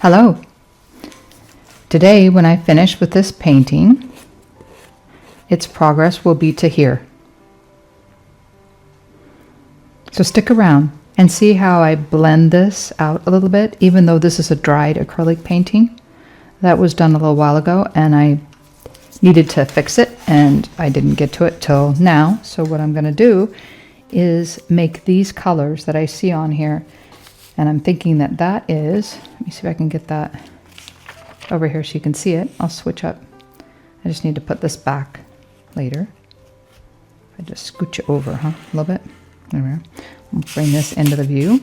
Hello. Today, when I finish with this painting, its progress will be to here. So stick around and see how I blend this out a little bit, even though this is a dried acrylic painting. That was done a little while ago and I needed to fix it and I didn't get to it till now. So what I'm going to do is make these colors that I see on here. And I'm thinking that that is, let me see if I can get that over here so you can see it. I'll switch up. I just need to put this back later. I just scooch it over, a little bit. There we go. We'll bring this into the view.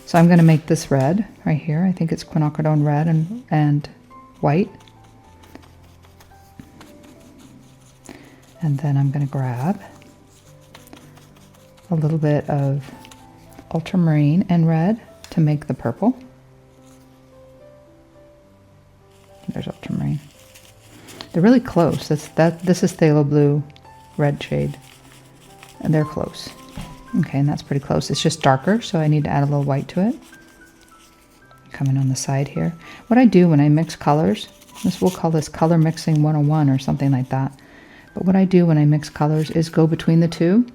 So I'm going to make this red right here. I think it's quinacridone red and white. And then I'm going to grab a little bit of ultramarine and red to make the purple. There's ultramarine. They're really close. This is phthalo blue red shade. And they're close. Okay, and that's pretty close. It's just darker, so I need to add a little white to it. Coming on the side here. What I do when I mix colors, we'll call this color mixing 101 or something like that. But what I do when I mix colors is go between the two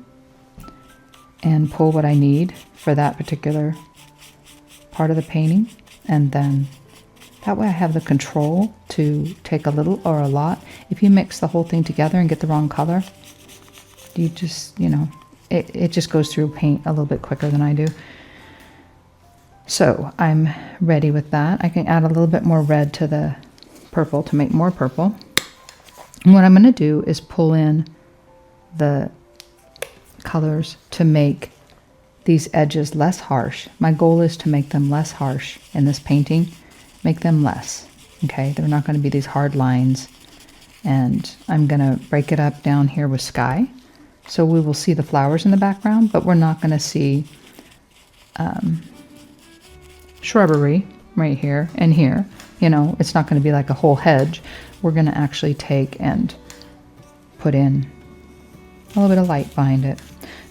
and pull what I need for that particular part of the painting, and then that way I have the control to take a little or a lot. If you mix the whole thing together and get the wrong color, you just, it just goes through paint a little bit quicker than I do. So I'm ready with that. I can add a little bit more red to the purple to make more purple. And what I'm going to do is pull in the colors to make these edges less harsh. My goal is to make them less harsh in this painting. Make them less. Okay, they're not going to be these hard lines. And I'm going to break it up down here with sky. So we will see the flowers in the background, but we're not going to see shrubbery right here and here. It's not going to be like a whole hedge. We're going to actually take and put in a little bit of light behind it.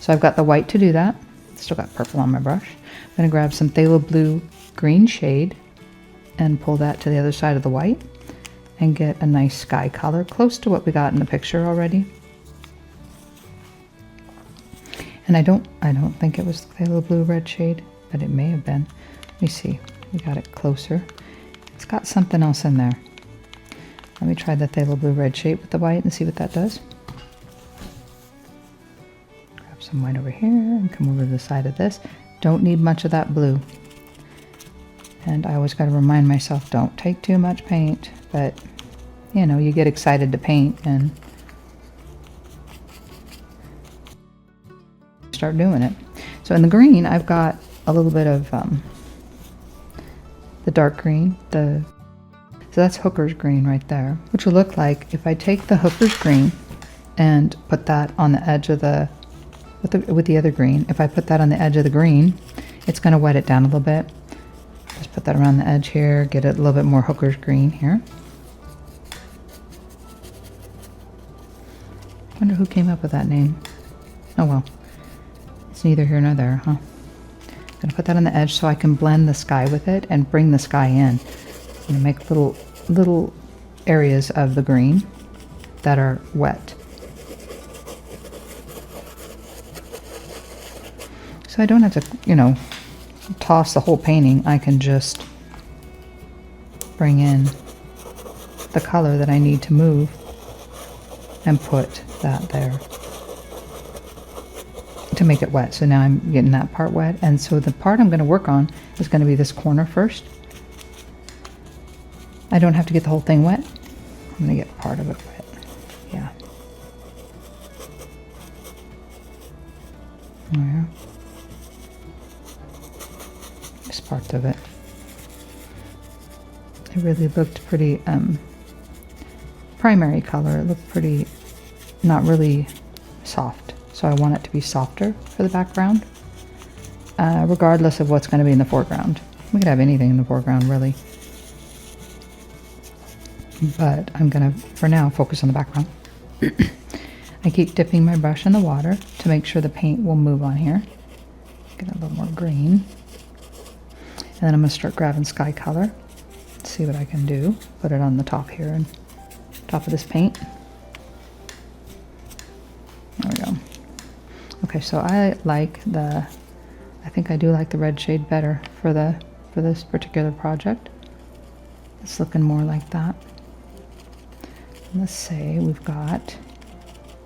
So I've got the white to do that. Still got purple on my brush. I'm going to grab some phthalo blue green shade and pull that to the other side of the white and get a nice sky color close to what we got in the picture already. And I don't think it was the phthalo blue red shade, but it may have been. Let me see. We got it closer. It's got something else in there. Let me try the phthalo blue red shade with the white and see what that does. Grab some white over here and come over to the side of this. Don't need much of that blue. And I always got to remind myself, don't take too much paint. But, you get excited to paint and start doing it. So in the green, I've got a little bit of the dark green. So that's Hooker's green right there, which will look like if I take the Hooker's green and put that on the edge of with the other green. If I put that on the edge of the green, it's going to wet it down a little bit. Just put that around the edge here, get it a little bit more Hooker's green here. Wonder who came up with that name. Oh well, it's neither here nor there, huh? I'm going to put that on the edge so I can blend the sky with it and bring the sky in. I'm going to make little areas of the green that are wet. So I don't have to, toss the whole painting. I can just bring in the color that I need to move and put that there to make it wet. So now I'm getting that part wet. And so the part I'm going to work on is going to be this corner first. I don't have to get the whole thing wet. I'm going to get part of it wet. Yeah. There. Just parts of it. It really looked pretty, primary color. It looked pretty, not really soft. So I want it to be softer for the background, regardless of what's going to be in the foreground. We could have anything in the foreground, really. But I'm going to, for now, focus on the background. I keep dipping my brush in the water to make sure the paint will move on here. Get a little more green. And then I'm going to start grabbing sky color see what I can do. Put it on the top here and top of this paint. There we go. Okay, so I think I do like the red shade better for this particular project. It's looking more like that. Let's say we've got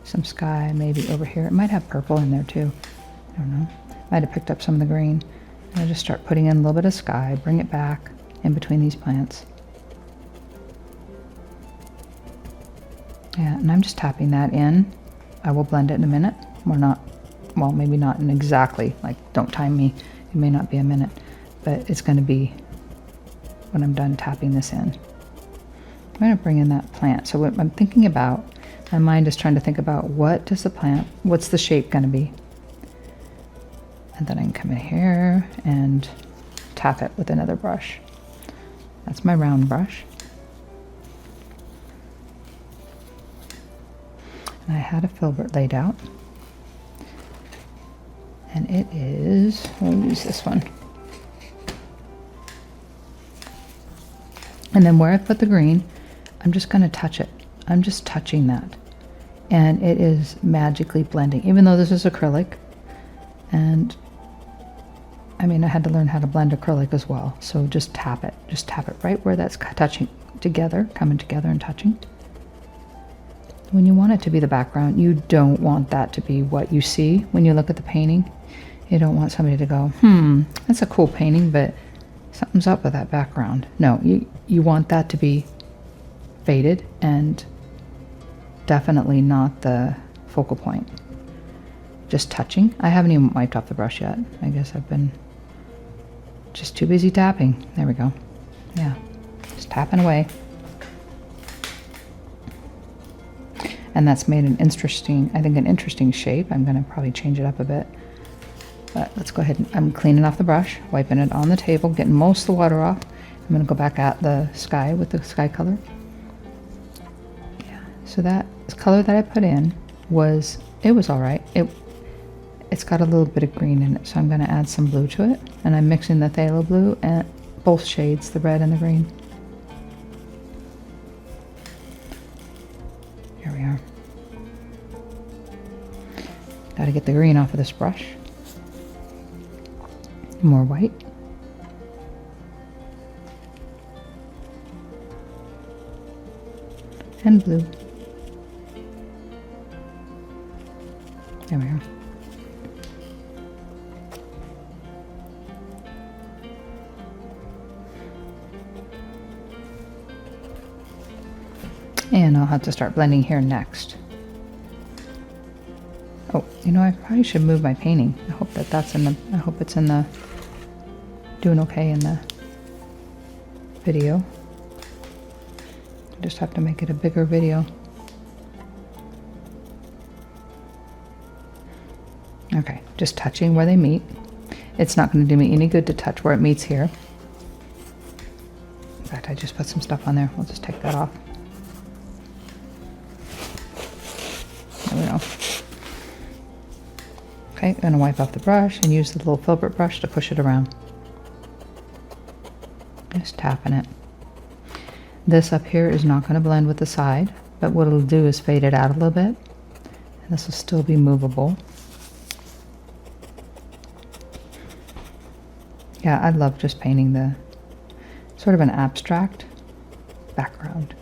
some sky maybe over here. It might have purple in there too. I don't know. Might have picked up some of the green. And I just start putting in a little bit of sky, bring it back in between these plants. Yeah, and I'm just tapping that in. I will blend it in a minute. We're not, well, maybe not in exactly, like, don't time me. It may not be a minute, but it's going to be when I'm done tapping this in. I'm going to bring in that plant. So what I'm thinking about, my mind is trying to think about what does the plant, what's the shape going to be? And then I can come in here and tap it with another brush. That's my round brush. And I had a filbert laid out. And it is, we'll use this one. And then where I put the green, I'm just going to touch it. I'm just touching that. And it is magically blending, even though this is acrylic. And I mean, I had to learn how to blend acrylic as well. So just tap it. Just tap it right where that's touching together, coming together and touching. When you want it to be the background, you don't want that to be what you see when you look at the painting. You don't want somebody to go, that's a cool painting, but something's up with that background. No, you want that to be faded and definitely not the focal point. Just touching. I haven't even wiped off the brush yet. I guess I've been just too busy tapping. There we go. Yeah, just tapping away. And that's made an interesting, I think an interesting shape. I'm going to probably change it up a bit. But let's go ahead and I'm cleaning off the brush, wiping it on the table, getting most of the water off. I'm going to go back at the sky with the sky color. Yeah, so that color that I put in was all right. It's got a little bit of green in it, so I'm going to add some blue to it. And I'm mixing the phthalo blue and both shades, the red and the green. Here we are. Got to get the green off of this brush. More white. And blue. There we are. And I'll have to start blending here next. Oh, you know, I probably should move my painting. I hope that that's in the, I hope it's in the, doing okay in the video. I just have to make it a bigger video. Okay, just touching where they meet. It's not going to do me any good to touch where it meets here. In fact, I just put some stuff on there. We'll just take that off. There we go. Okay, I'm going to wipe off the brush and use the little filbert brush to push it around. Just tapping it. This up here is not going to blend with the side, but what it'll do is fade it out a little bit. And this will still be movable. Yeah, I love just painting the sort of an abstract background.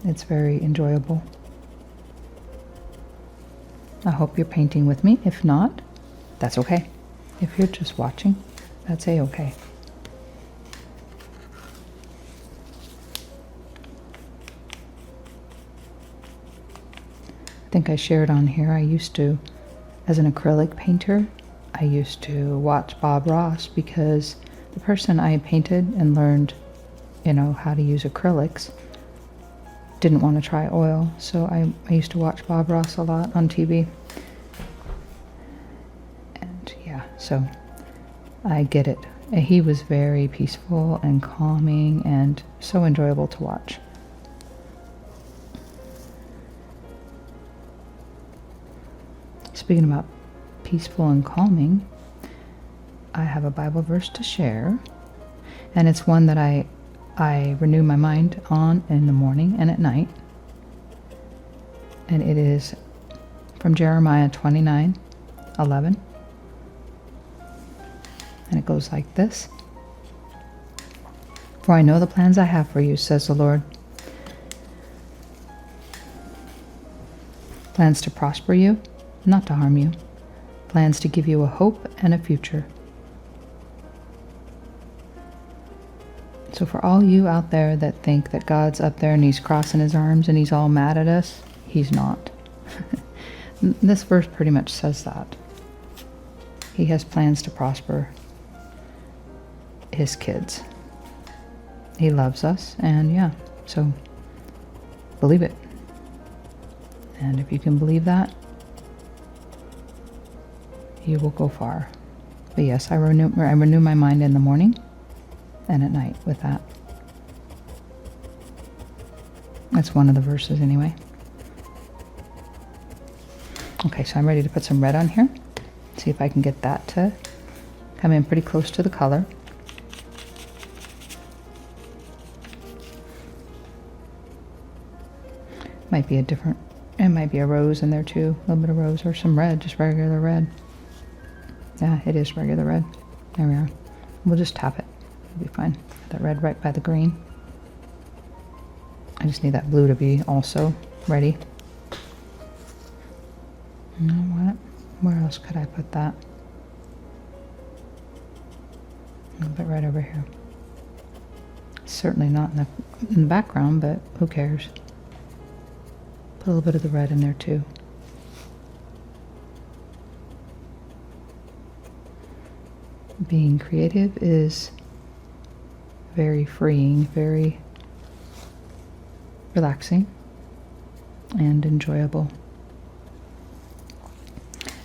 It's very enjoyable. I hope you're painting with me. If not, that's okay. If you're just watching, that's a-okay. I think I shared on here, I used to, as an acrylic painter, I used to watch Bob Ross because the person I painted and learned, you know, how to use acrylics didn't want to try oil. So I used to watch Bob Ross a lot on TV. And yeah, so I get it. He was very peaceful and calming and so enjoyable to watch. Speaking about peaceful and calming, I have a Bible verse to share, And it's one that I renew my mind on in the morning and at night. And it is from Jeremiah 29:11. And it goes like this. For I know the plans I have for you, says the Lord. Plans to prosper you, not to harm you. Plans to give you a hope and a future. So for all you out there that think that God's up there and he's crossing his arms and he's all mad at us, he's not. This verse pretty much says that. He has plans to prosper his kids. He loves us, and yeah, so believe it. And if you can believe that, you will go far. But yes, I renew my mind in the morning and at night with that. That's one of the verses anyway. Okay, so I'm ready to put some red on here. See if I can get that to come in pretty close to the color. Might be it might be a rose in there too. A little bit of rose or some red, just regular red. Yeah, it is regular red. There we are. We'll just tap it. It'll be fine. That red right by the green. I just need that blue to be also ready. You know what? Where else could I put that? A little bit right over here. Certainly not in the background, but who cares? Put a little bit of the red in there too. Being creative is very freeing, very relaxing, and enjoyable.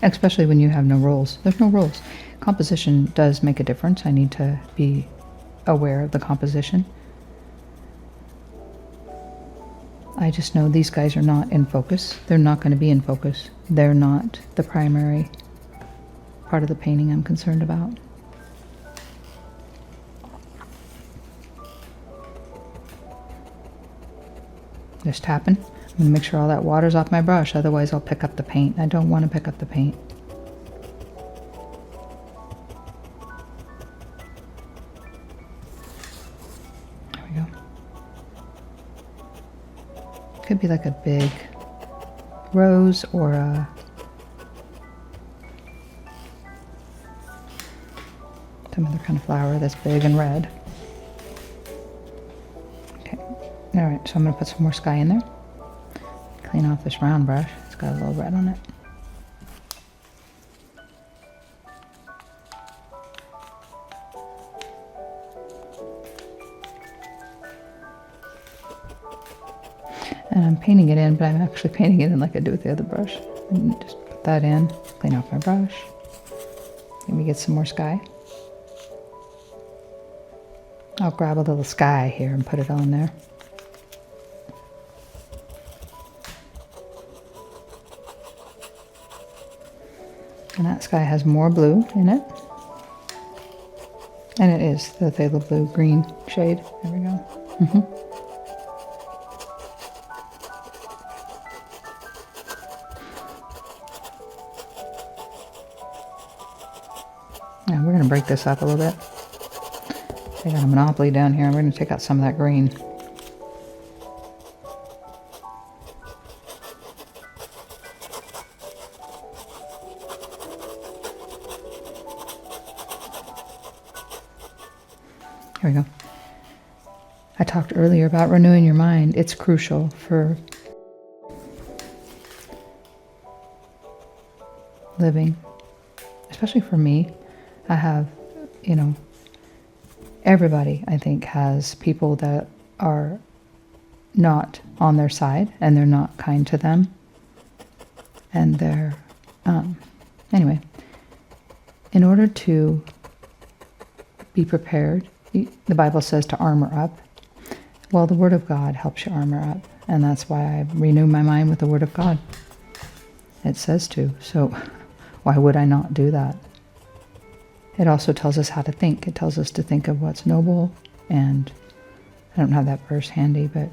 Especially when you have no rules. There's no rules. Composition does make a difference. I need to be aware of the composition. I just know these guys are not in focus. They're not going to be in focus. They're not the primary part of the painting I'm concerned about. Just tapping. I'm going to make sure all that water's off my brush, otherwise I'll pick up the paint. I don't want to pick up the paint. There we go. Could be like a big rose or some other kind of flower that's big and red. Okay. All right, so I'm going to put some more sky in there. Clean off this round brush. It's got a little red on it. And I'm painting it in, but I'm actually painting it in like I do with the other brush. And just put that in, clean off my brush. Let me get some more sky. I'll grab a little sky here and put it on there. And that sky has more blue in it. And it is the phthalo blue green shade. There we go. Now we're going to break this up a little bit. I got a monopoly down here. We're going to take out some of that green. Here we go. I talked earlier about renewing your mind. It's crucial for living, especially for me. I have, everybody, I think, has people that are not on their side and they're not kind to them. And they're, anyway, in order to be prepared, the Bible says to armor up. Well, the Word of God helps you armor up. And that's why I renew my mind with the Word of God. It says to. So why would I not do that? It also tells us how to think. It tells us to think of what's noble, and I don't have that verse handy, but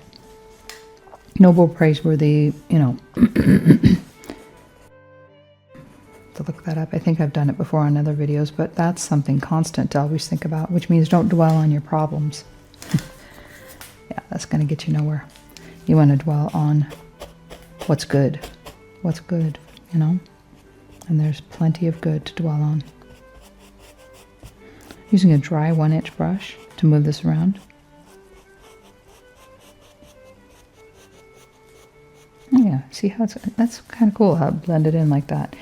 noble, praiseworthy, you know, to look that up. I think I've done it before on other videos, but that's something constant to always think about, which means don't dwell on your problems. Yeah, that's going to get you nowhere. You want to dwell on what's good. What's good, you know? And there's plenty of good to dwell on. Using a dry 1-inch brush to move this around. Oh yeah, see how that's kind of cool how it blended in like that.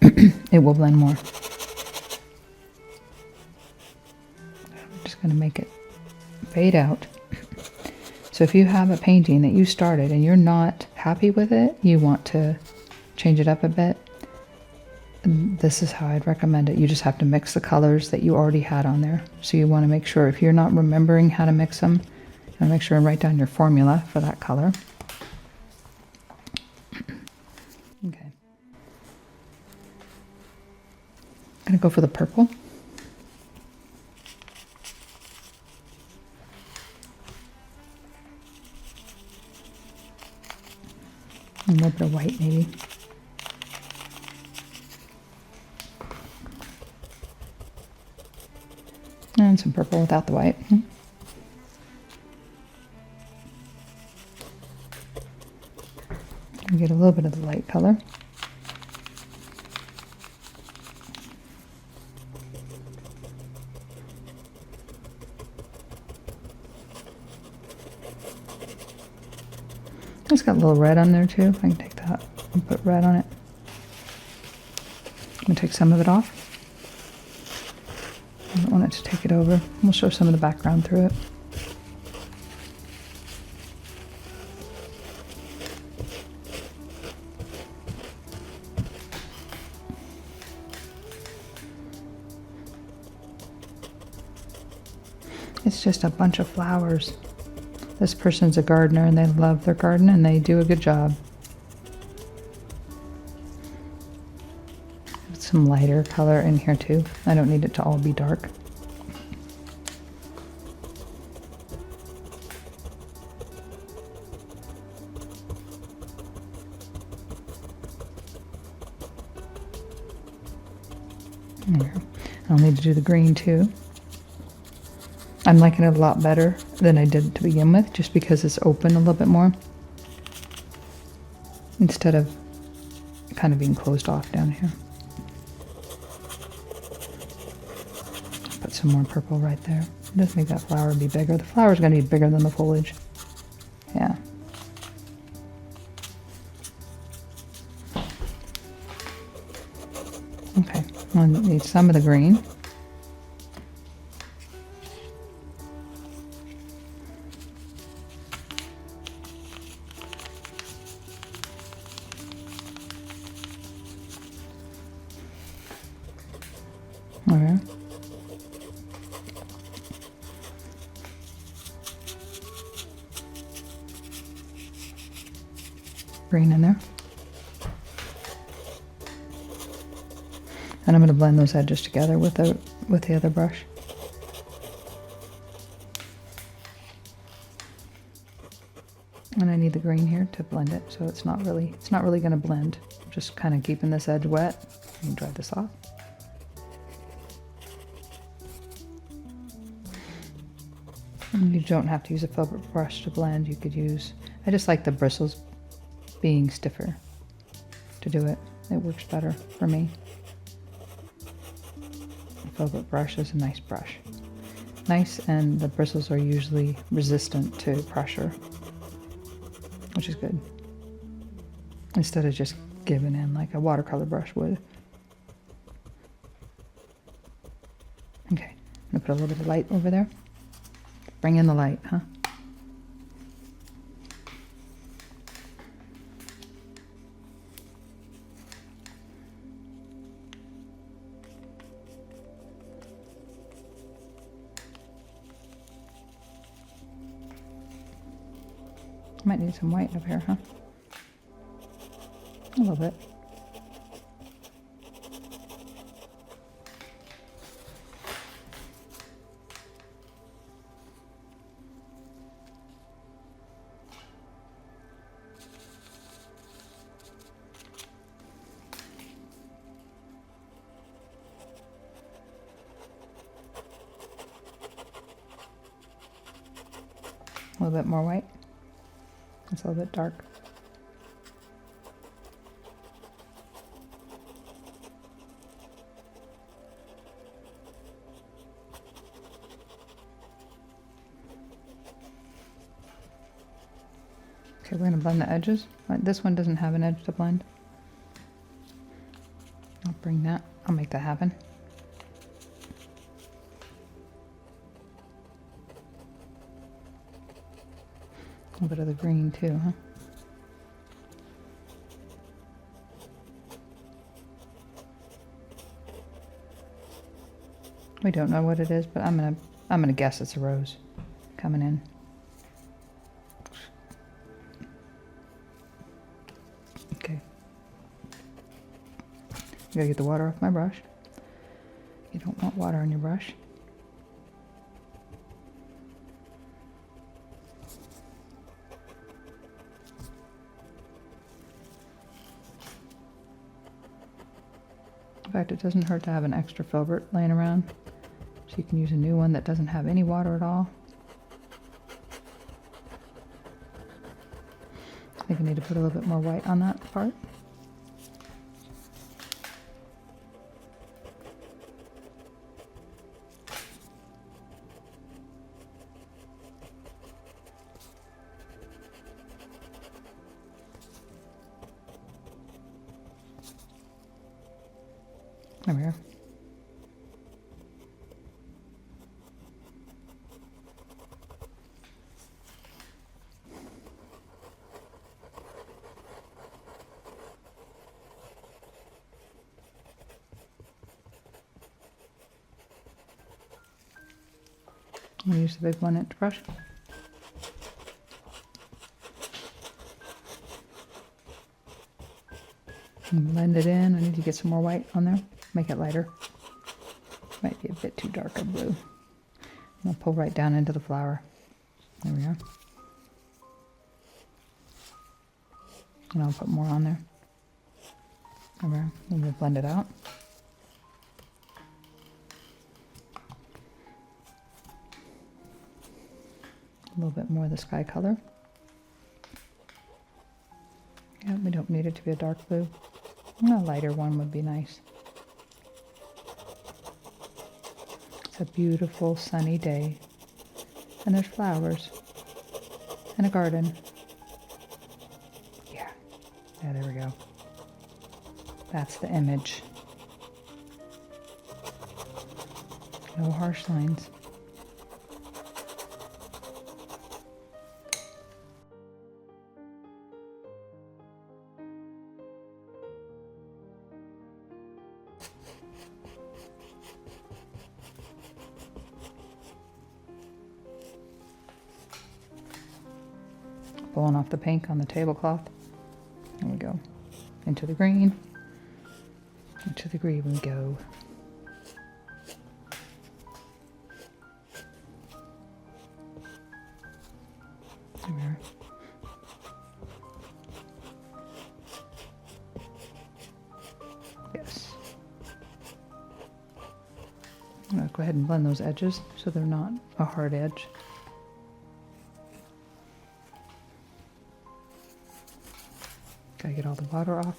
It will blend more. I'm just going to make it fade out. So if you have a painting that you started and you're not happy with it, you want to change it up a bit, this is how I'd recommend it. You just have to mix the colors that you already had on there. So you want to make sure, if you're not remembering how to mix them, you want to make sure and write down your formula for that color. Okay. I'm going to go for the purple. A little bit of white maybe. And some purple without the white. Get a little bit of the light color. It's got a little red on there too. I can take that and put red on it. I'm going to take some of it off. I don't want it to take it over. We'll show some of the background through it. It's just a bunch of flowers. This person's a gardener and they love their garden and they do a good job. Some lighter color in here too. I don't need it to all be dark. There. I'll need to do the green too. I'm liking it a lot better than I did to begin with, just because it's open a little bit more instead of kind of being closed off down here. Put some more purple right there. Just make that flower be bigger. The flower's going to be bigger than the foliage. Yeah. Okay, I'll need some of the green. Okay. Green in there. And I'm going to blend those edges together with the other brush. And I need the green here to blend it, so it's not really going to blend. I'm just kind of keeping this edge wet. You can dry this off. And you don't have to use a filbert brush to blend. You could use, I just like the bristles being stiffer to do it. It works better for me. The filbert brush is a nice brush. Nice, and the bristles are usually resistant to pressure, which is good. Instead of just giving in like a watercolor brush would. Okay, I'm gonna put a little bit of light over there. Bring in the light, huh? Might need some white up here, huh? A little bit. A little bit more white. It's a little bit dark. Okay, we're going to blend the edges. This one doesn't have an edge to blend. I'll bring that. I'll make that happen. A little bit of the green too, huh? We don't know what it is, but I'm gonna guess it's a rose coming in. Okay. I gotta get the water off my brush. You don't want water on your brush. In fact, it doesn't hurt to have an extra filbert laying around, so you can use a new one that doesn't have any water at all. I think I need to put a little bit more white on that part. There we are. I'm going to use the big 1-inch brush. And blend it in. I need to get some more white on there. Make it lighter. Might be a bit too dark of blue. And I'll pull right down into the flower. There we are. And I'll put more on there. There we are. And we'll blend it out. A little bit more of the sky color. Yeah, we don't need it to be a dark blue. A lighter one would be nice. It's a beautiful sunny day. And there's flowers. And a garden. Yeah. Yeah, there we go. That's the image. No harsh lines. Pulling off the pink on the tablecloth. There we go. Into the green. Into the green we go. There we are. Yes. I'm going to go ahead and blend those edges so they're not a hard edge. Gotta get all the water off.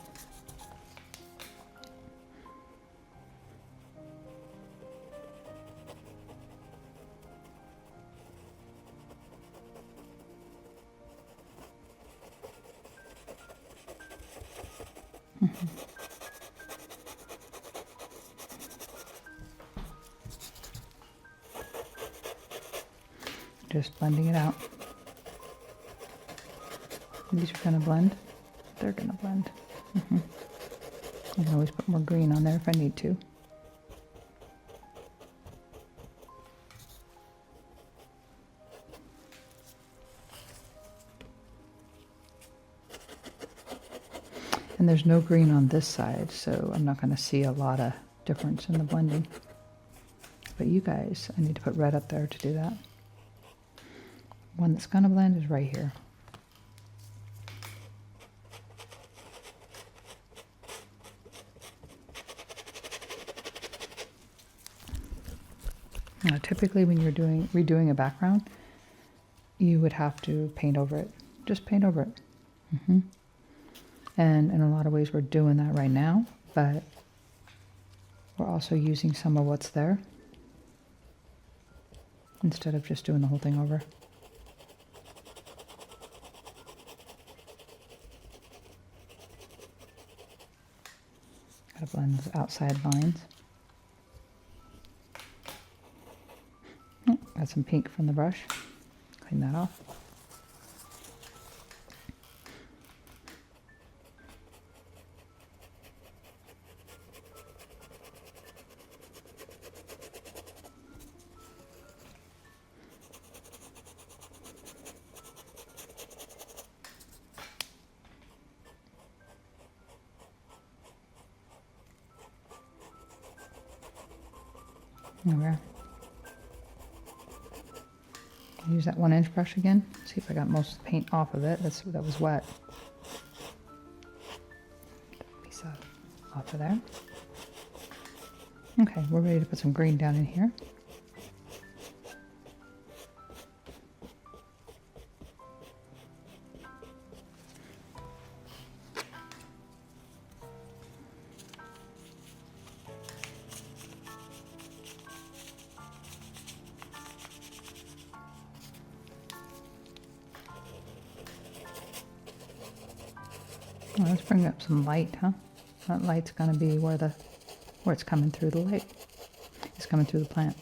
Just blending it out. These are gonna blend. They're gonna blend. I can always put more green on there if I need to. And there's no green on this side, so I'm not going to see a lot of difference in the blending. But you guys, I need to put red up there to do that. One that's going to blend is right here. Now, typically when you're redoing a background, you would have to paint over it. Just paint over it. And in a lot of ways we're doing that right now, but we're also using some of what's there instead of just doing the whole thing over. Gotta blend those outside lines. Oh, got some pink from the brush. Clean that off. There we are. Use that 1-inch brush again. See if I got most of the paint off of it. That was wet. Piece off of there. Okay, we're ready to put some green down in here. Well, let's bring up some light, huh? That light's gonna be where it's coming through the light. It's coming through the plant.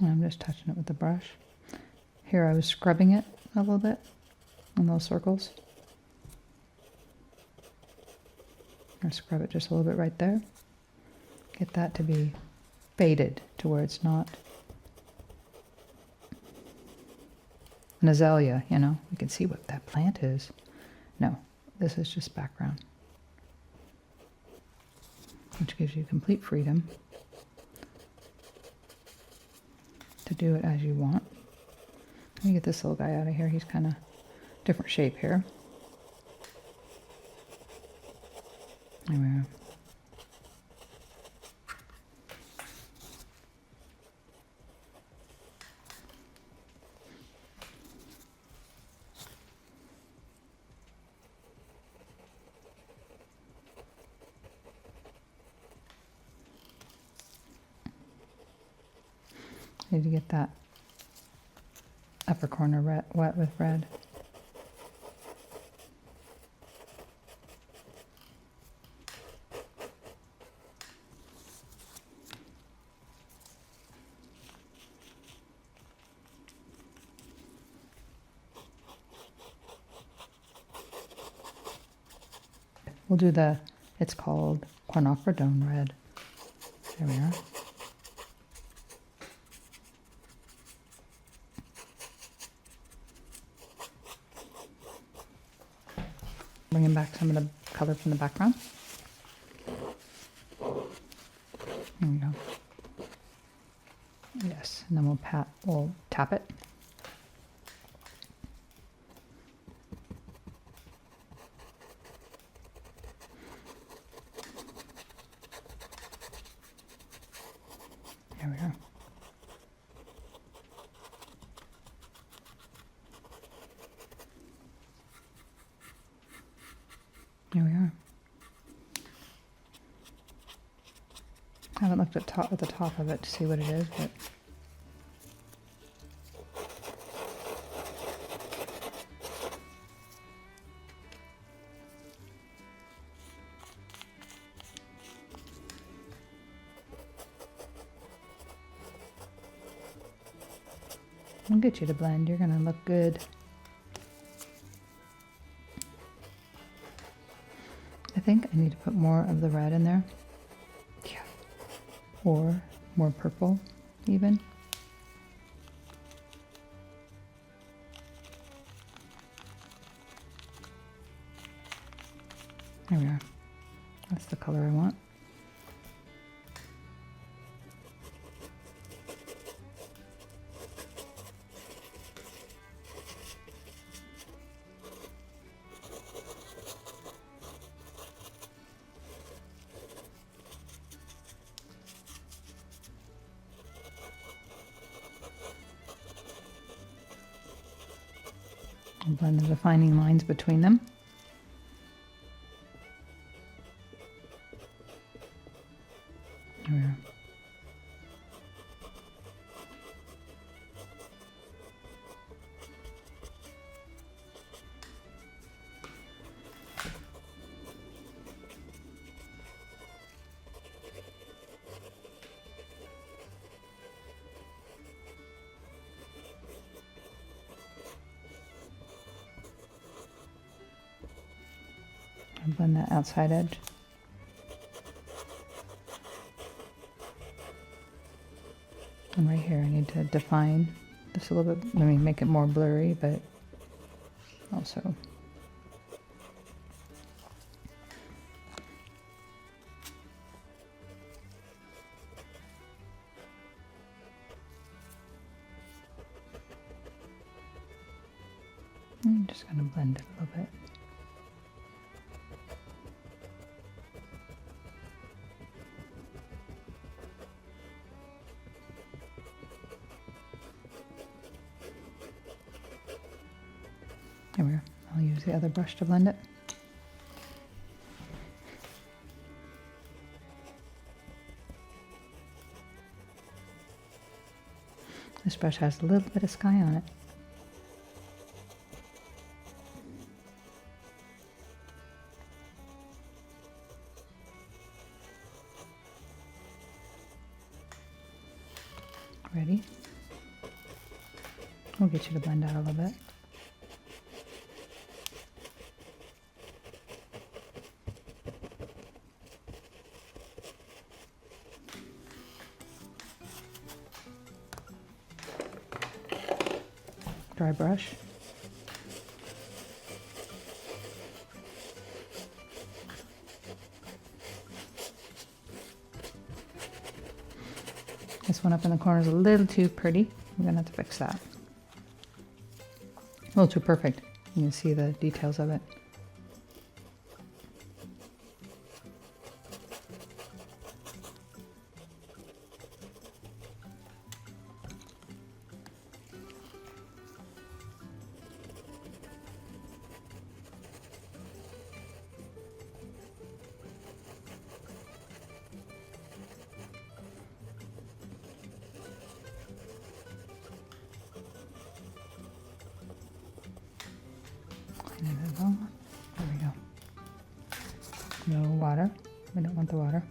I'm just touching it with the brush. Here I was scrubbing it a little bit in those circles. I scrub it just a little bit right there. Get that to be faded to where it's not an azalea, you know. You can see what that plant is. No, this is just background, which gives you complete freedom to do it as you want. Let me get this little guy out of here. He's kind of different shape here. There we are. Need to get that upper corner wet with red. We'll do it's called quinacridone red. There we are. Bringing back some of the color from the background. There we go. Yes, and then we'll tap it. There we are. Here we are. I haven't looked at the top of it to see what it is, but I'll get you to blend. You're gonna look good. I think I need to put more of the red in there. Yeah. Or more purple. even. There we are. That's the color I want. And blend the defining lines between them. There we are. And blend that outside edge. And right here I need to define this a little bit, let me make it more blurry, but also I'm just going to blend it a little bit. There we are. I'll use the other brush to blend it. This brush has a little bit of sky on it. Ready? We'll get you to blend out a little bit. Dry brush. This one up in the corner is a little too pretty. We're gonna have to fix that. A little too perfect. You can see the details of it. There we go. No water. We don't want the water.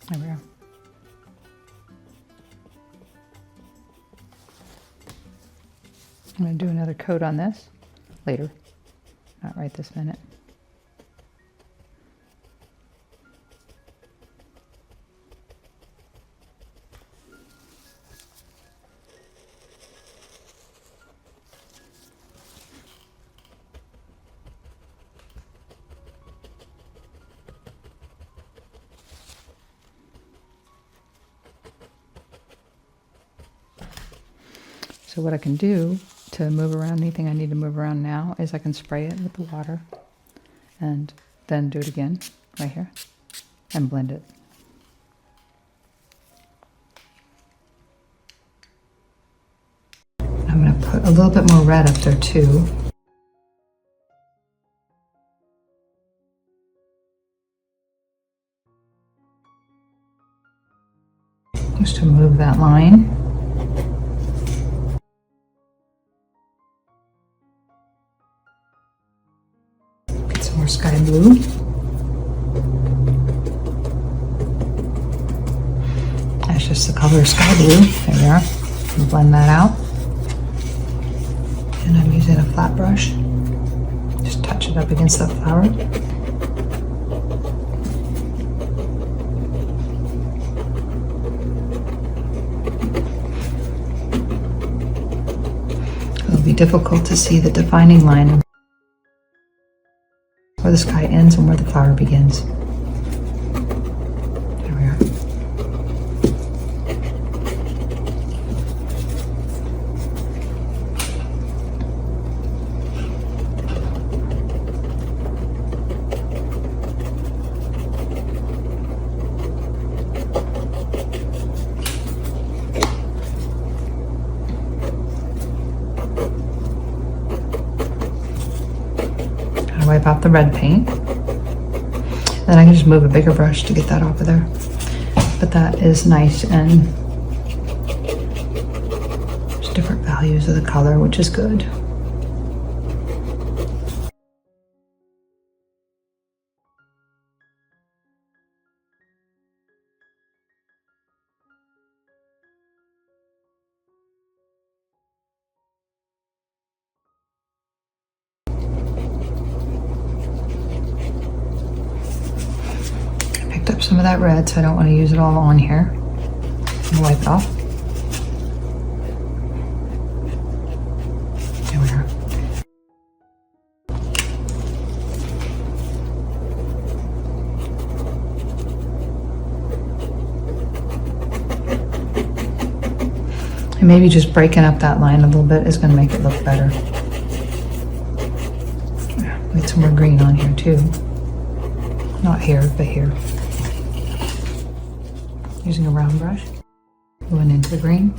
There we are. I'm going to do another coat on this later, not right this minute. So what I can do to move around anything I need to move around now is I can spray it with the water and then do it again right here and blend it. I'm going to put a little bit more red up there too. Just to move that line. Get some more sky blue. That's just the color sky blue. There we are. And blend that out. And I'm using a flat brush. Just touch it up against the flower. It'll be difficult to see the defining line where the sky ends and where the flower begins. There we are. Wipe off the red paint. Then I can just move a bigger brush to get that off of there. But that is nice, and there's different values of the color, which is good. Up some of that red, so I don't want to use it all on here. And wipe it off. There we are. And maybe just breaking up that line a little bit is going to make it look better. Need some more green on here too. Not here, but here. Using a round brush, going into the green.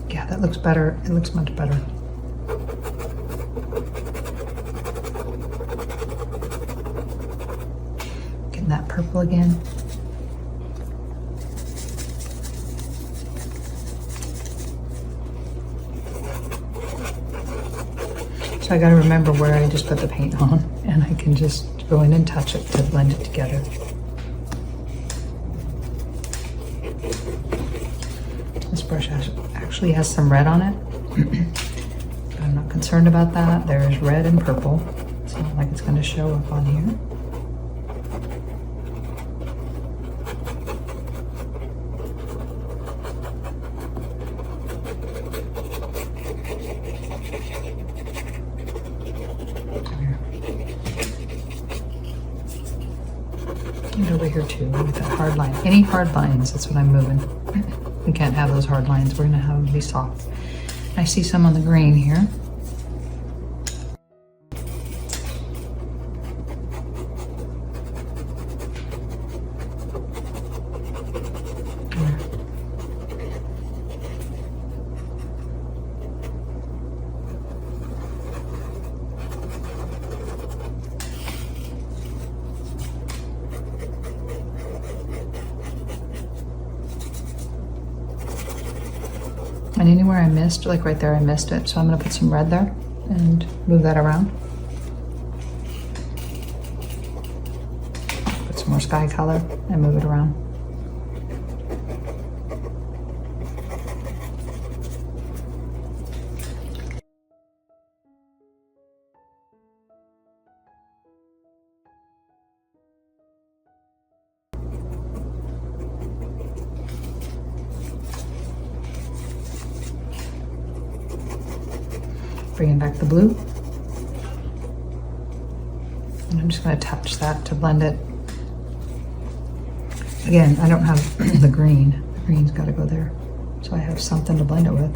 Yeah, that looks better. It looks much better. Getting that purple again. So I got to remember where I just put the paint on, and I can just go in and touch it to blend it together. This brush actually has some red on it. I'm not concerned about that. There's red and purple. It's not like it's going to show up on here. And over here too, with that hard line. Any hard lines, that's what I'm moving. We can't have those hard lines. We're gonna have them be soft. I see some on the green here. And anywhere I missed, like right there I missed it, so I'm going to put some red there and move that around. Put some more sky color and move it around. Bringing back the blue. And I'm just going to touch that to blend it. Again, I don't have the green. The green's got to go there. So I have something to blend it with.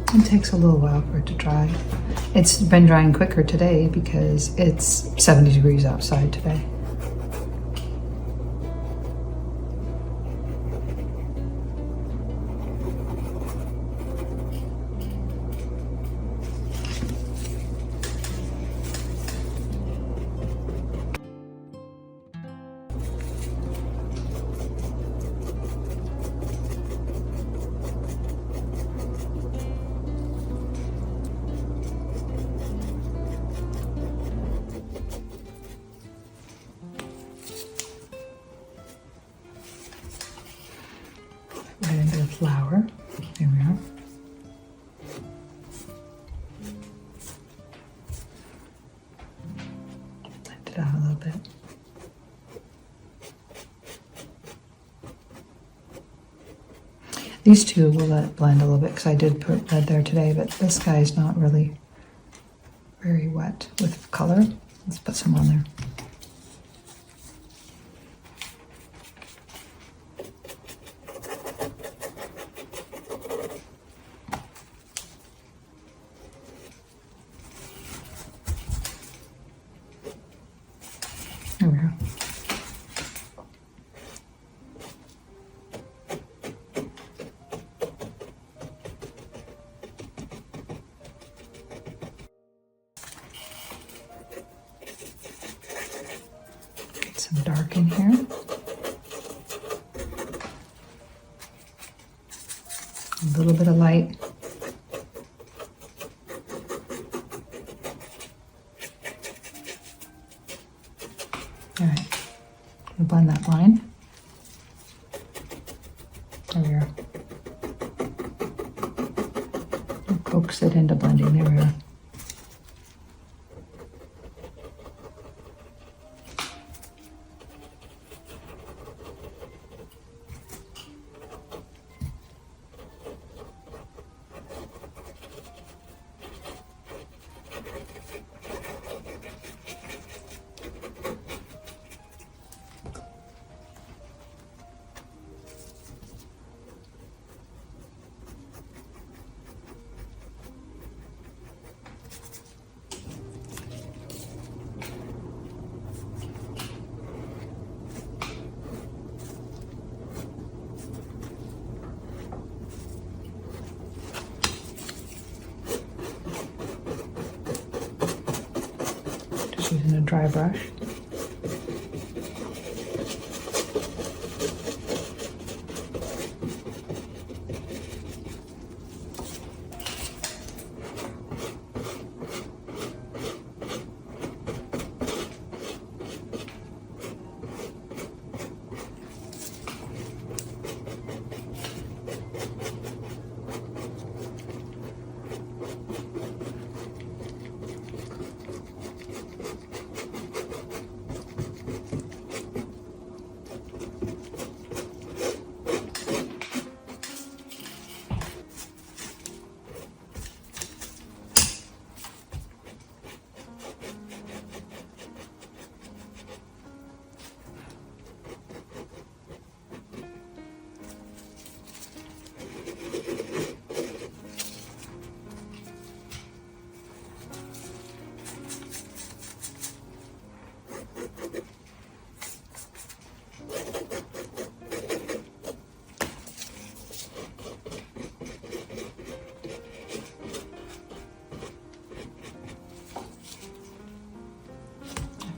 It takes a little while for it to dry. It's been drying quicker today because it's 70 degrees outside today. Right into the flower. There we are. Blend it out a little bit. These two will let it blend a little bit because I did put red there today, but this guy is not really very wet with color. Let's put some on there. There we go. Get some dark in here. A little bit of light. All right, we'll blend that line. There we are. We'll coax it into blending. There we are. Just using a dry brush.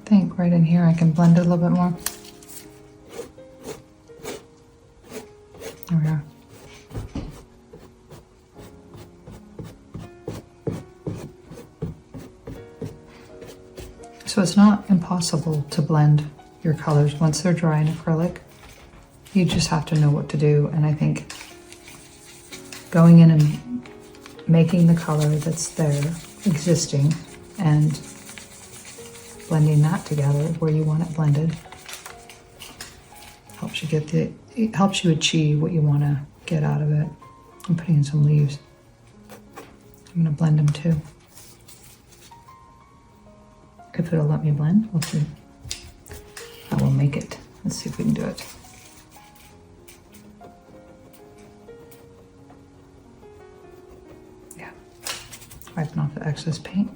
I think right in here I can blend it a little bit more. There we go. So it's not impossible to blend your colors once they're dry in acrylic. You just have to know what to do, and I think going in and making the color that's there existing and blending that together where you want it blended helps you it helps you achieve what you want to get out of it. I'm putting in some leaves. I'm gonna blend them too. If it'll let me blend, we'll see. I will make it. Let's see if we can do it. Yeah, wiping off the excess paint.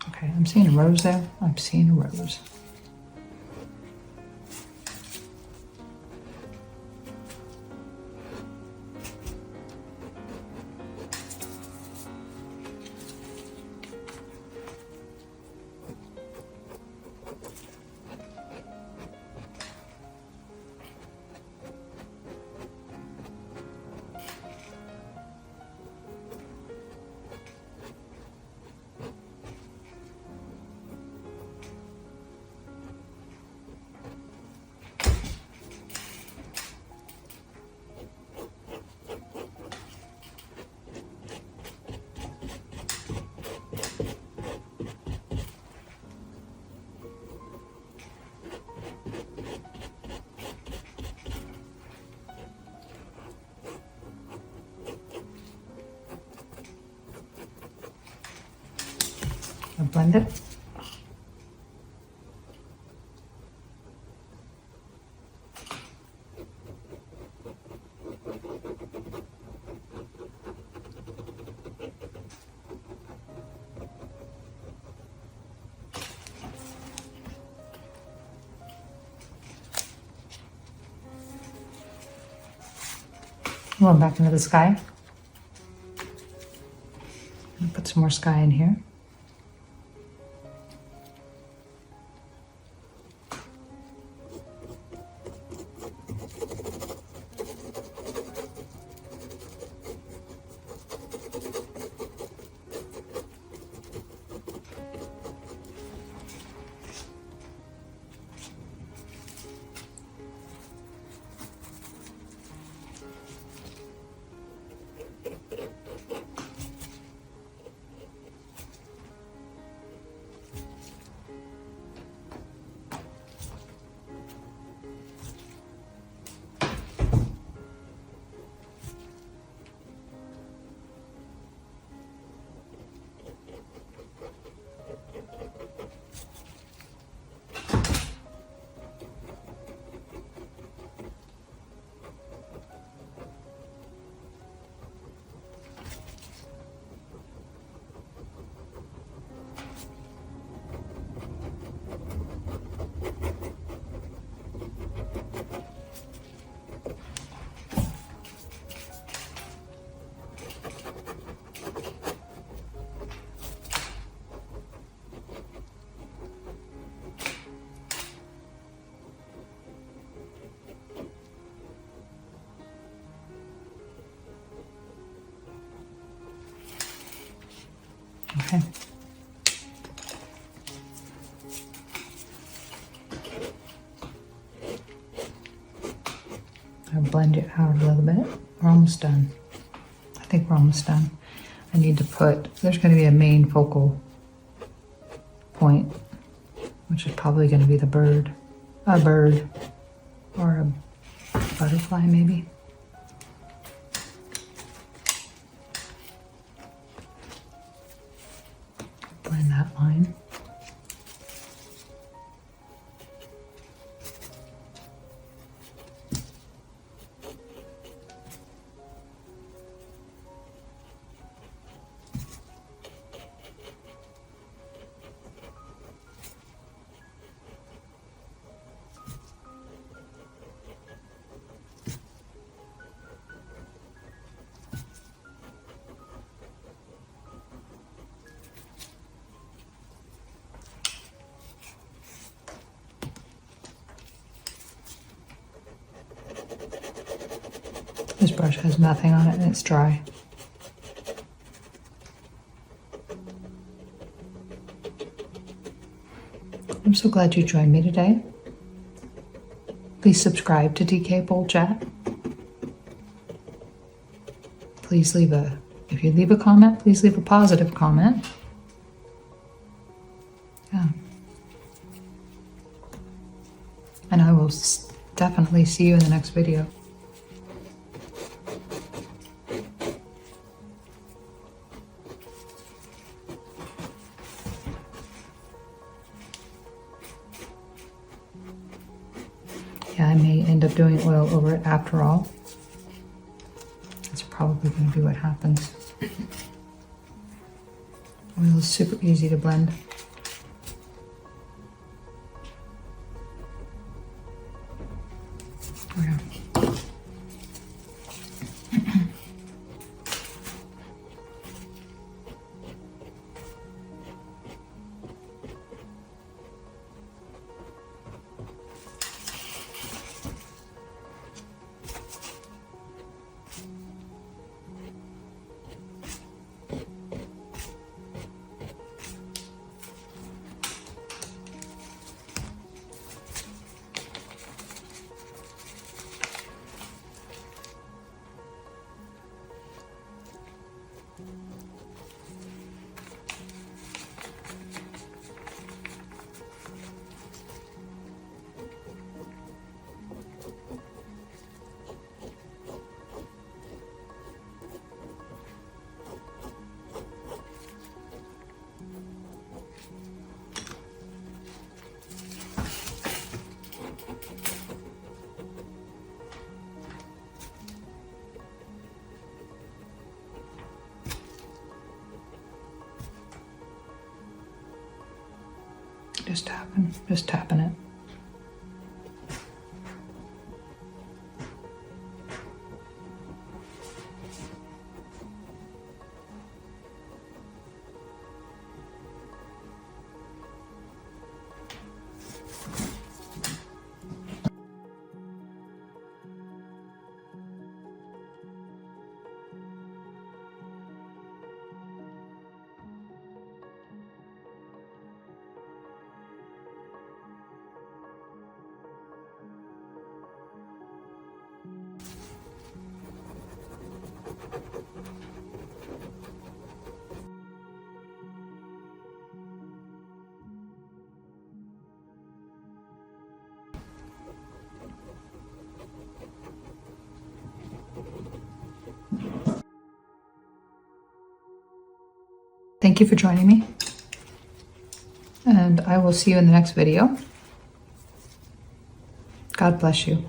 Okay, I'm seeing a rose there. I'm seeing a rose. I'll blend it. Going back into the sky. Put some more sky in here. Okay. I'll blend it out a little bit. We're almost done. I think we're almost done. I need to put, there's going to be a main focal point, which is probably going to be the bird. A bird or a butterfly maybe. Blend that line. This brush has nothing on it and it's dry. I'm so glad you joined me today. Please subscribe to DK Bowl Chat. Please if you leave a comment, please leave a positive comment. Yeah. And I will definitely see you in the next video. Yeah, I may end up doing oil over it after all. That's probably going to be what happens. Oil is super easy to blend. Oh, yeah. Just tapping it. Thank you for joining me, and I will see you in the next video. God bless you.